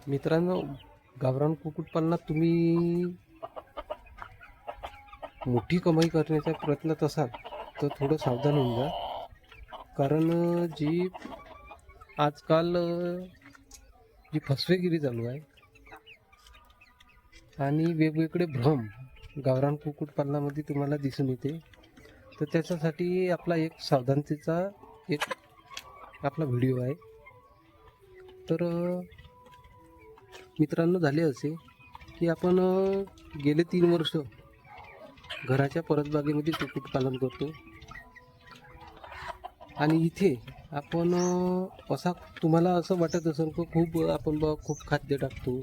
मित्रांनो, गावरान कुक्कुटपालनात तुम्ही मोठी कमाई करण्याच्या प्रयत्नात असाल तर थोडं सावधान होऊन जा. कारण जी आजकाल जी फसवेगिरी चालू आहे आणि वेगवेगळे भ्रम गावरान कुक्कुटपालनामध्ये तुम्हाला दिसून येते, तर त्याच्यासाठी आपला एक सावधानतेचा एक आपला व्हिडिओ आहे. तर मित्रांनो, झाले असे की आपण गेले 3 वर्ष घराच्या परसबागेमध्ये कुक्कुटपालन करतो आणि इथे आपण असा तुम्हाला असं वाटत असेल की आपण खूप खाद्य टाकतो,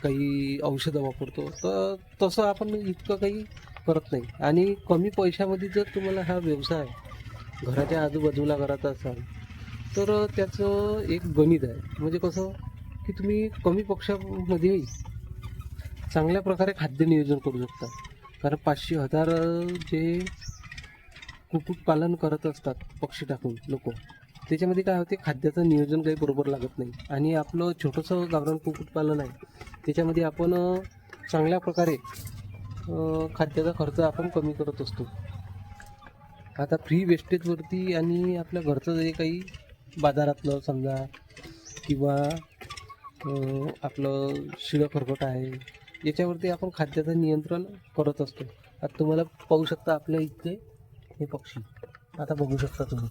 काही औषधं वापरतो, तर तसं आपण इतकं काही करत नाही. आणि कमी पैशामध्ये जर तुम्हाला हा व्यवसाय घराच्या आजूबाजूला करत असाल तर त्याचं एक गणित आहे. म्हणजे कसं की तुम्ही कमी पक्षामध्ये चांगल्या प्रकारे खाद्य नियोजन करू शकता. कारण 500,000 जे कुक्कुटपालन करत असतात पक्षी टाकून लोक, त्याच्यामध्ये काय होते, खाद्याचं नियोजन काही बरोबर लागत नाही. आणि आपलं छोटंसं गावरान कुक्कुटपालन आहे, त्याच्यामध्ये आपण चांगल्या प्रकारे खाद्याचा खर्च आपण कमी करत असतो. आता फ्री वेस्टेजवरती आणि आपल्या घरचं जे काही बाजारातलं समजा किंवा आपलं शिळं खरकट आहे, याच्यावरती आपण खाद्याचं नियंत्रण करत असतो. आता तुम्हाला पाहू शकता आपल्या इथे हे पक्षी, आता बघू शकता तुम्ही,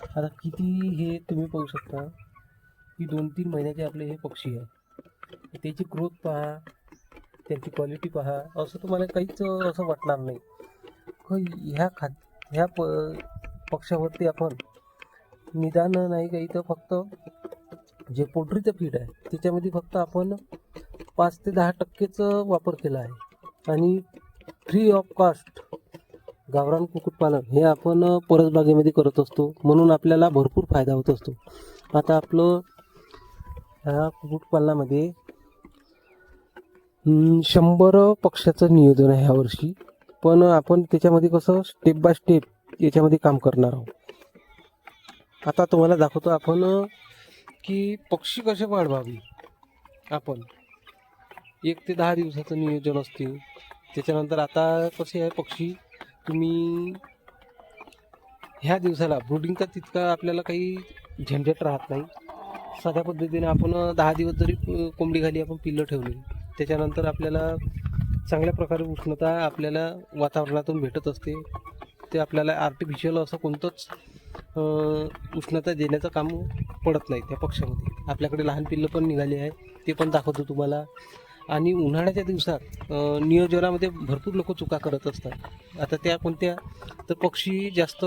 आता किती हे तुम्ही पाहू शकता की 2-3 महिन्याचे आपले हे पक्षी आहे. त्याची ग्रोथ पहा, त्यांची क्वालिटी पहा, असं तुम्हाला काहीच असं वाटणार नाही की ह्या पक्षावरती आपण निदान नाही काही तर फक्त जे पोल्ट्रीचं फीड आहे त्याच्यामध्ये फक्त आपण 5 ते 10% वापर केला आहे. आणि फ्री ऑफ कॉस्ट गावरान कुक्कुटपालन हे आपण परसबागेमध्ये करत असतो, म्हणून आपल्याला भरपूर फायदा होत असतो. आता आपलं ह्या कुक्कुटपालनामध्ये 100 पक्ष्याचं नियोजन आहे ह्यावर्षी. पण आपण त्याच्यामध्ये कसं स्टेप बाय स्टेप याच्यामध्ये काम करणार आहोत. आता तुम्हाला दाखवतो आपण की पक्षी कसे वाढवावे. आपण 1 ते 10 दिवसाचं नियोजन असते. त्याच्यानंतर आता कसे आहे पक्षी, तुम्ही ह्या दिवसाला ब्रूडिंगचा तितका आपल्याला काही झंझट राहत नाही. साध्या पद्धतीने आपण 10 दिवस जरी कोंबडी खाली आपण पिल्लं ठेवली, त्याच्यानंतर आपल्याला चांगल्या प्रकारे उष्णता आपल्याला वातावरणातून भेटत असते. ते आपल्याला आर्टिफिशियल असं कोणतंच उष्णता देण्याचं काम पडत नाही त्या पक्षामध्ये. आपल्याकडे लहान पिल्लं पण निघाली आहे, ते पण दाखवतो तुम्हाला. आणि उन्हाळ्याच्या दिवसात नियोजनामध्ये भरपूर लोक चुका करत असतात. आता त्या कोणत्या, तर पक्षी जास्त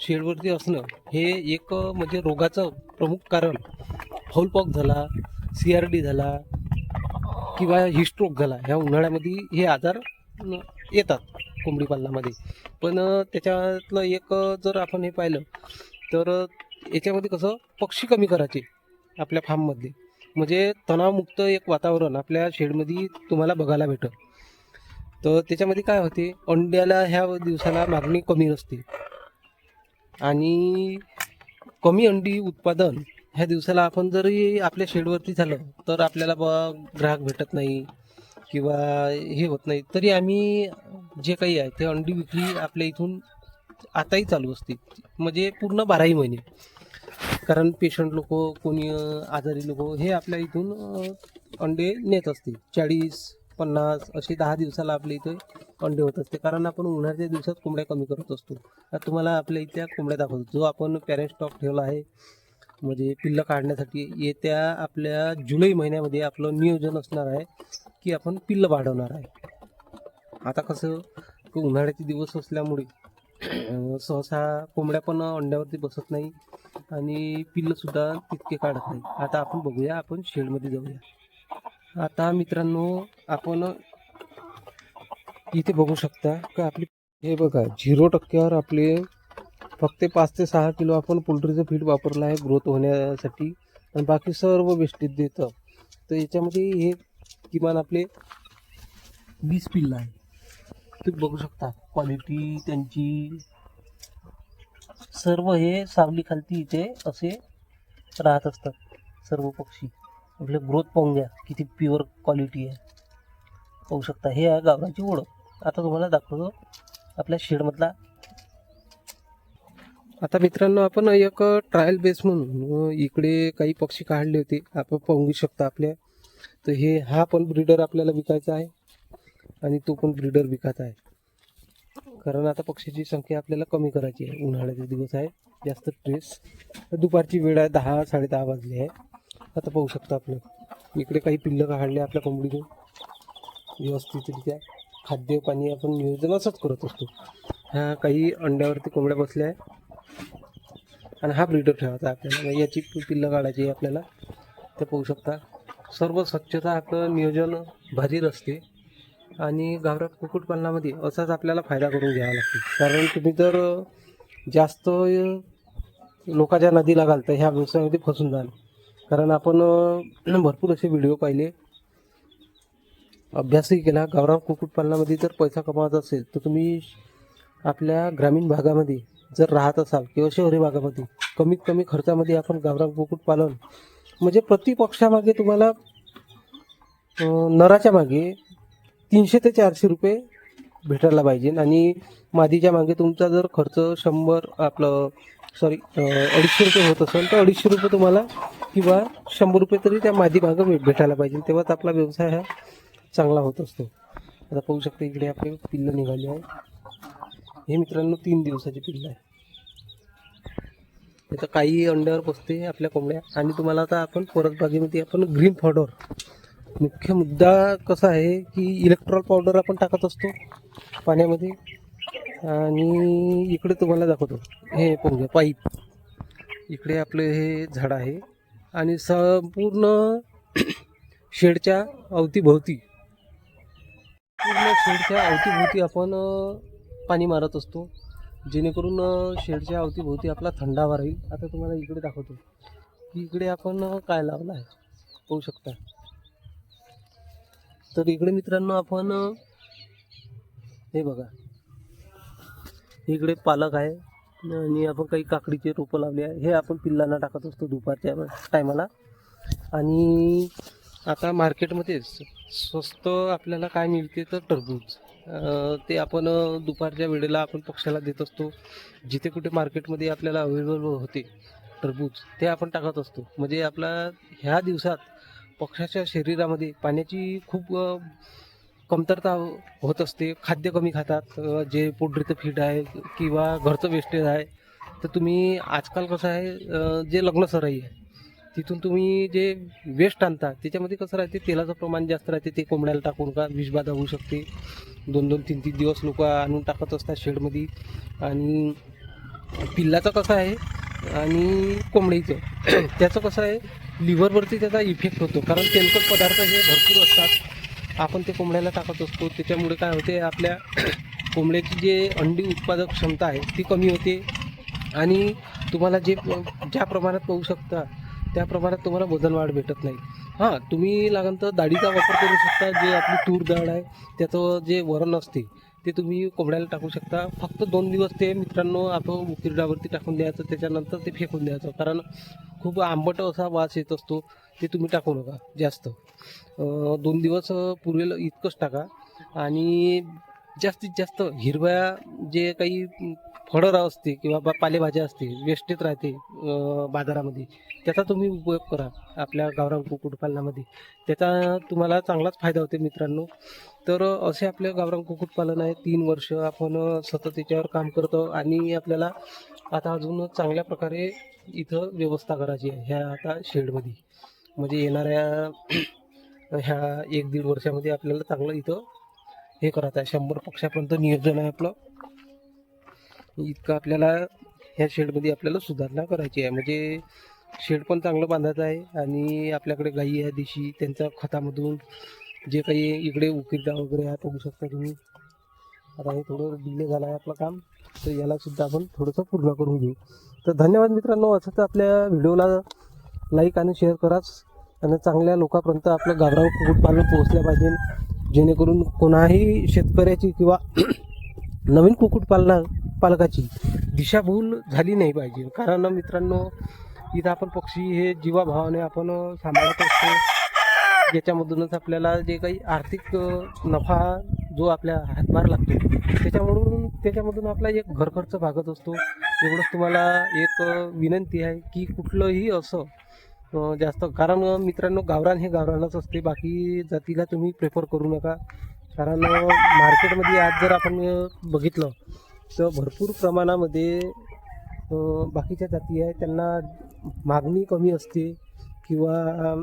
शेडवरती असणं हे एक म्हणजे रोगाचं प्रमुख कारण. फाऊलपॉक्स झाला, CRD झाला किंवा हिस्ट्रोक झाला, ह्या उन्हाळ्यामध्ये हे आजार येतात कोंबडी पालनामध्ये. पण त्याच्यातलं एक जर आपण हे पाहिलं तर याच्यामध्ये कसं पक्षी कमी करायचे आपल्या फार्ममध्ये, म्हणजे तणावमुक्त एक वातावरण आपल्या शेडमध्ये तुम्हाला बघायला भेटतं. तर त्याच्यामध्ये काय होते, अंड्याला ह्या दिवसाला मागणी कमी असते आणि कमी अंडी उत्पादन ह्या दिवसाला आपण जरी आपल्या शेडवरती झालं तर आपल्याला ग्राहक भेटत नाही किंवा हे होत नाही, तरी आम्ही जे काही आहे ते अंडी विक्री आपल्या इथून आताही चालू असते, म्हणजे पूर्ण 12ही महिने. कारण पेशंट लोक, कोणी आजारी लोक हे आपल्या इथून अंडे नेत असते. 40-50 असे 10 दिवसाला आपल्या इथे अंडे होत असते. कारण आपण उन्हाळ्याच्या दिवसात कोंबड्या कमी करत असतो. आता तुम्हाला आपल्या इथल्या कोंबड्या दाखवतो, जो आपण पॅरेंट स्टॉक ठेवला आहे म्हणजे पिल्लं काढण्यासाठी. येत्या आपल्या जुलै महिन्यामध्ये आपलं नियोजन असणार आहे की आपण पिल्लं वाढवणार आहे. आता कसं की उन्हाळ्याचे दिवस असल्यामुळे सहसा कोंबड्या पण अंड्यावरती बसत नाही आणि पिल्लंसुद्धा तितके काढत नाही. आता आपण बघूया, आपण शेडमध्ये जाऊया. आता मित्रांनो, आपण इथे बघू शकता का आपली, हे बघा 0% आपले फक्त 5 ते 6 किलो आपण पोल्ट्रीचं फीड वापरलं आहे ग्रोथ होण्यासाठी, आणि बाकी सर्व वेस्टेज देतं. तर याच्यामध्ये हे किमान आपले 20 पिल्लं आहे. तुम्ही बघू शकता क्वालिटी त्यांची सर्व हे सावली खालती इथे असे राहत असतात सर्व पक्षी. आपले ग्रोथ पाहून घ्या किती प्युअर क्वालिटी आहे, पाहू शकता. हे आहे गावरानची ओळख. आता तुम्हाला दाखवतो आपल्या शेडमधला. आता मित्रांनो आपण एक ट्रायल बेस म्हणून इकडे काही पक्षी काढले होते, आपण पाहू शकता आपल्या. तर हा पण ब्रीडर आपल्याला विकायचा आहे आणि तो पण ब्रीडर विकायचा आहे, कारण आता पक्षीची संख्या आपल्याला कमी करायची आहे. उन्हाळ्याचे दिवस आहे, जास्त स्ट्रेस. दुपारची वेळ आहे, 10 10:30 वाजले आहे. आता पाहू शकता आपलं इकडे काही पिल्लं काढले आपल्या कोंबडीतून. व्यवस्थितरित्या खाद्य पाणी आपण नियोजन असंच करत असतो. ह्या काही अंड्यावरती कोंबड्या बसल्या आहे आणि हा ब्रीडर ठेवायचा आपल्याला. याची पिल्लं काढायची आहे आपल्याला. ते पाहू शकता. सर्व स्वच्छता आपलं नियोजन भारीच असते आणि गावरान कुक्कुटपालनामध्ये असाच आपल्याला फायदा करून घ्यावा लागतो. कारण तुम्ही जर जास्त लोकांच्या नदी लागाल तर ह्या व्यवसायामध्ये फसून जाल. कारण आपण भरपूर असे व्हिडिओ पाहिले, अभ्यासही केला. गावरान कुक्कुटपालनामध्ये जर पैसा कमवायचा असेल तर तुम्ही आपल्या ग्रामीण भागामध्ये जर राहत असाल किंवा शहरी भागामध्ये कमीत कमी खर्चामध्ये आपण गावरान कुक्कुटपालन म्हणजे प्रति पक्षामागे तुम्हाला नराच्या मागे 300 ते 400 रुपये भेटायला पाहिजे. आणि मादीच्या मागे तुमचा जर खर्च 250 रुपये होत असेल तर 250 रुपये तुम्हाला किंवा 100 रुपये तरी त्या मादी मागं भेटायला पाहिजे. तेव्हाच आपला व्यवसाय हा चांगला होत असतो. आता पाहू शकता इकडे आपले पिल्लं निघाली आहे. हे मित्रांनो 3 दिवसाची पिल्लं आहे. आता काही अंड्यावर बसते आपल्या कोंबड्या. आणि तुम्हाला आता आपण परत बागेमध्ये आपण ग्रीन पावडर, मुख्य मुद्दा कसा आहे की इलेक्ट्रॉल पावडर आपण टाकत असतो पाण्यामध्ये. आणि इकडे तुम्हाला दाखवतो, हे पाहू घ्या पाईप. इकडे आपलं हे झाड आहे आणि संपूर्ण शेडच्या अवतीभोवती आपण पाणी मारत असतो, जेणेकरून शेडच्या अवतीभोवती आपला थंडावा राहील. आता तुम्हाला इकडे दाखवतो की इकडे आपण काय लावलं आहे, पाहू शकता. तर इकडे मित्रांनो आपण हे बघा, इकडे पालक आहे आणि आपण काही काकडीचे रोपं लावले आहे. हे आपण पिल्लांना टाकत असतो दुपारच्या टायमाला. आणि आता मार्केटमध्ये स्वस्त आपल्याला काय मिळते तर टरबूज. ते आपण दुपारच्या वेळेला आपण पक्ष्याला देत असतो. जिथे कुठे मार्केटमध्ये आपल्याला अवेलेबल होते टरबूज ते आपण टाकत असतो. म्हणजे आपला ह्या दिवसात पक्ष्याच्या शरीरामध्ये पाण्याची खूप कमतरता होत असते. खाद्य कमी खातात, जे पोल्ट्रीचं फीड आहे किंवा घरचं वेस्टेज आहे. तर तुम्ही आजकाल कसं आहे, जे लग्नसराई आहे तिथून तुम्ही जे वेस्ट आणता त्याच्यामध्ये कसं राहते, तेलाचं प्रमाण जास्त राहते. ते कोंबड्याला टाकून का विषबाधा होऊ शकते. 2-2, 3-3 दिवस लोक आणून टाकत असतात शेडमध्ये. आणि पिल्लाचं कसं आहे आणि कोंबडीचं त्याचं कसं आहे, लिव्हरवरती त्याचा इफेक्ट होतो. कारण तेलकट पदार्थ हे भरपूर असतात, आपण ते कोंबड्याला टाकत असतो. त्याच्यामुळे काय होते, आपल्या कोंबड्याची जे अंडी उत्पादक क्षमता आहे ती कमी होते. आणि तुम्हाला ज्या प्रमाणात पाहू शकता त्या प्रमाणात तुम्हाला वजन वाढ भेटत नाही. हां, तुम्ही लागेल तर डाळीचा वापर करू शकता. जे आपली तूर डाळ आहे त्याचं जे वरण असते ते तुम्ही कोंबड्याला टाकू शकता. फक्त 2 दिवस ते मित्रांनो आपण उकिरड्यावरती टाकून द्यायचं, त्याच्यानंतर ते फेकून द्यायचं. कारण खूप आंबट असा वास येत असतो, ते तुम्ही टाकू नका जास्त. 2 दिवस पुरेल इतकंच टाका. आणि जास्तीत जास्त हिरव्या जे काही फळं असते किंवा पालेभाज्या असते, वेस्टेज राहते बाजारामध्ये, त्याचा तुम्ही उपयोग करा आपल्या गावरान कुक्कुटपालनामध्ये. त्याचा तुम्हाला चांगलाच फायदा होते मित्रांनो. तर असे आपले गावरान कुक्कुटपालन आहे. 3 वर्ष आपण सतत याच्यावर काम करतो आणि आपल्याला आता अजून चांगल्या प्रकारे इथं व्यवस्था करायची आहे ह्या आता शेडमध्ये. म्हणजे येणाऱ्या ह्या 1-1.5 वर्षामध्ये आपल्याला चांगलं इथं हे करायचं आहे. 100 पक्षापर्यंत नियोजन आहे आपलं. इतकं आपल्याला ह्या शेडमध्ये आपल्याला सुधारणा करायची आहे. म्हणजे शेड पण चांगलं बांधायचं आहे. आणि आपल्याकडे गाई आहे देशी, त्यांच्या खतामधून जे काही इकडे उकिरडा वगैरे आहे बघू शकता तुम्ही. आता हे थोडं डिले झालं आहे आपलं काम, तर यालासुद्धा आपण थोडंसं पूर्ण करून घेऊ. तर धन्यवाद मित्रांनो. असंच आपल्या व्हिडिओला लाईक आणि शेअर कराच आणि चांगल्या लोकांपर्यंत आपलं गावरान कुक्कुटपालन पोहोचल्या पाहिजे, जेणेकरून कोणाही शेतकऱ्याची किंवा नवीन कुक्कुटपालकाची दिशाभूल झाली नाही पाहिजे. कारण मित्रांनो इथं आपण पक्षी हे जीवाभावाने आपण सांभाळत असतो. याच्यामधूनच आपल्याला जे काही आर्थिक नफा जो आपल्या हातभार लागतो त्याच्यामधून आपला एक घर खर्च भागत असतो. एवढंच तुम्हाला एक विनंती आहे की कुठलंही असं जास्त, कारण मित्रांनो गावरान हे गावरानच असते, बाकी जातीला तुम्ही प्रेफर करू नका. कारण मार्केटमध्ये आज जर आपण बघितलं तर भरपूर प्रमाणामध्ये बाकीच्या जाती आहे त्यांना मागणी कमी असते किंवा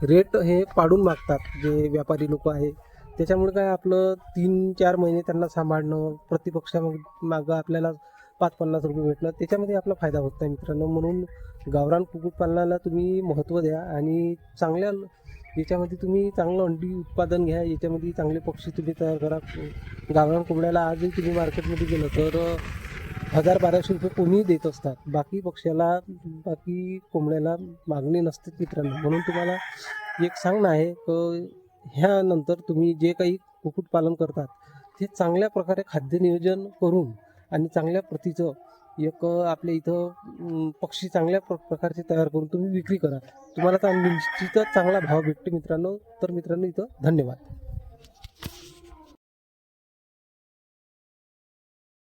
रेट हे पाडून मागतात जे व्यापारी लोक आहे. त्याच्यामुळे काय आपलं 3-4 महिने त्यांना सांभाळणं, प्रतिपक्षामागं आपल्याला 5-50 रुपये भेटणं, त्याच्यामध्ये आपला फायदा होत नाही मित्रांनो. म्हणून गावरान कुक्कुटपालनाला तुम्ही महत्त्व द्या आणि चांगल्या याच्यामध्ये तुम्ही चांगलं अंडी उत्पादन घ्या. याच्यामध्ये चांगले पक्षी तुम्ही तयार करा. गावरान कोंबड्याला आजही तुम्ही मार्केटमध्ये गेलं तर 1000-1200 रुपये कोणीही देत असतात. बाकी कोंबड्याला मागणी नसते मित्रांनो. म्हणून तुम्हाला एक सांगणं आहे की ह्यानंतर तुम्ही जे काही कुक्कुटपालन करतात ते चांगल्या प्रकारे खाद्य नियोजन करून आणि चांगल्या प्रतीचं एक आपल्या इथं पक्षी चांगल्या प्रकारचे तयार करून तुम्ही विक्री करा. तुम्हाला निश्चितच चांगला भाव भेटतो मित्रांनो. तर मित्रांनो इथं धन्यवाद.